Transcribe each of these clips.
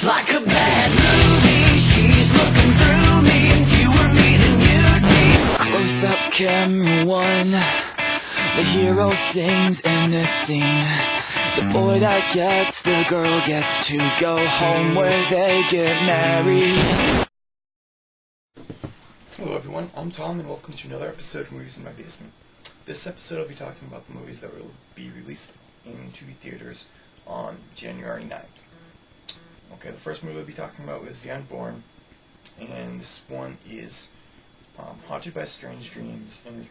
like a bad movie. She's looking through me. If you were me, then you'd be. Close up camera one. The hero sings in this scene. The boy that gets the girl gets to go home where they get married. Hello everyone, I'm Tom and welcome to another episode of Movies in My Basement. This episode I'll be talking about the movies that will be released in TV theaters on January 9th. Okay, the first movie I'll be talking about is The Unborn, and this one is haunted by strange dreams and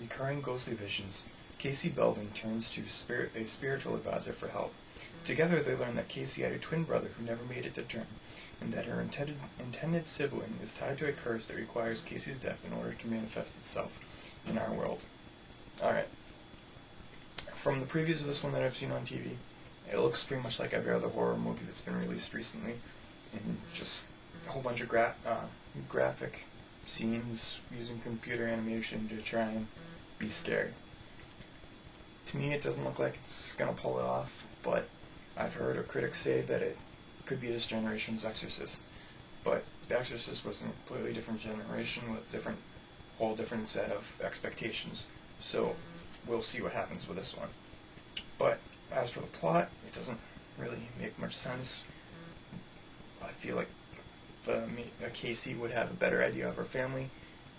recurring ghostly visions. Casey Belden turns to a spiritual advisor for help. Together they learn that Casey had a twin brother who never made it to term, and that her intended sibling is tied to a curse that requires Casey's death in order to manifest itself in our world. Alright. From the previews of this one that I've seen on TV, it looks pretty much like every other horror movie that's been released recently, and just a whole bunch of graphic scenes using computer animation to try and be scary. To me, it doesn't look like it's going to pull it off, but I've heard critics say that it could be this generation's Exorcist. But The Exorcist was a completely different generation with whole different set of expectations. So we'll see what happens with this one. But as for the plot, it doesn't really make much sense. I feel like Casey would have a better idea of her family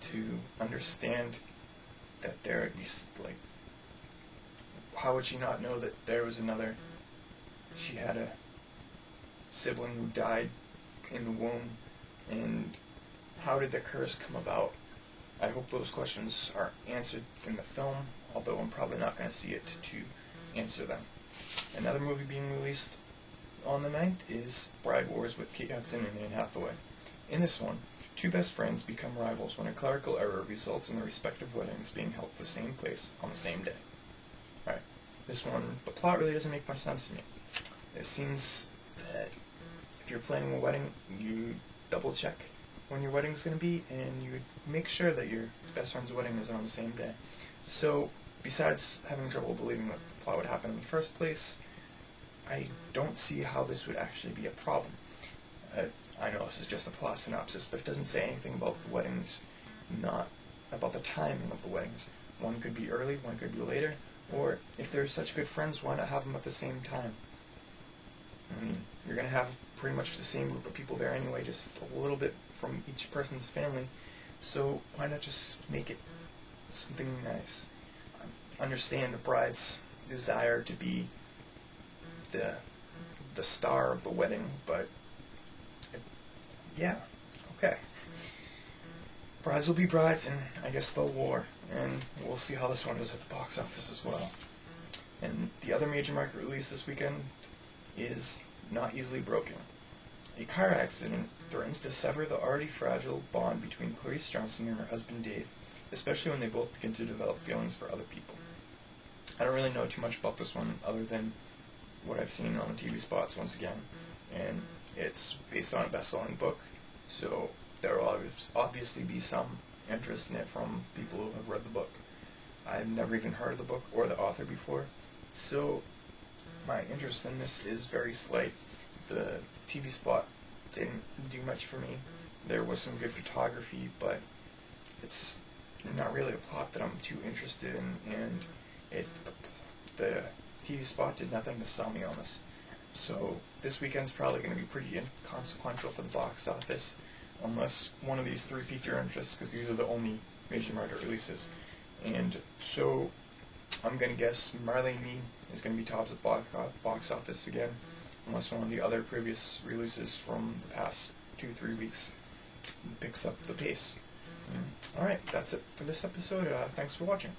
to understand that there would be, like, how would she not know that there was she had a sibling who died in the womb, and how did the curse come about? I hope those questions are answered in the film, although I'm probably not going to see it to answer them. Another movie being released on the 9th is Bride Wars with Kate Hudson and Anne Hathaway. In this one, two best friends become rivals when a clerical error results in their respective weddings being held at the same place on the same day. Alright, this one, the plot really doesn't make much sense to me. It seems that if you're planning a wedding, you double check when your wedding's going to be, and you make sure that your best friend's wedding is on the same day. So, besides having trouble believing that the plot would happen in the first place, I don't see how this would actually be a problem. I know this is just a plot synopsis, but it doesn't say anything about the weddings, not about the timing of the weddings. One could be early, one could be later, or if they're such good friends, why not have them at the same time? I mean, you're going to have pretty much the same group of people there anyway, just a little bit from each person's family, so why not just make it something nice? I understand the bride's desire to be the star of the wedding, but yeah, okay. Brides will be brides, and I guess they'll war, and we'll see how this one does at the box office as well. And the other major market release this weekend is Not Easily Broken. A car accident threatens to sever the already fragile bond between Clarice Johnson and her husband Dave, especially when they both begin to develop feelings for other people. I don't really know too much about this one other than what I've seen on the TV spots once again, and it's based on a best-selling book, so there will obviously be some interest in it from people who have read the book. I've never even heard of the book or the author before, so my interest in this is very slight. The TV spot didn't do much for me. There was some good photography, but it's not really a plot that I'm too interested in, and the TV spot did nothing to sell me on this. So this weekend's probably going to be pretty inconsequential for the box office, unless one of these three pique your interest, because these are the only major market releases. And so I'm going to guess Marley and Me is going to be tops at box office again, unless one of the other previous releases from the past 2-3 weeks picks up the pace. Alright, that's it for this episode. Thanks for watching.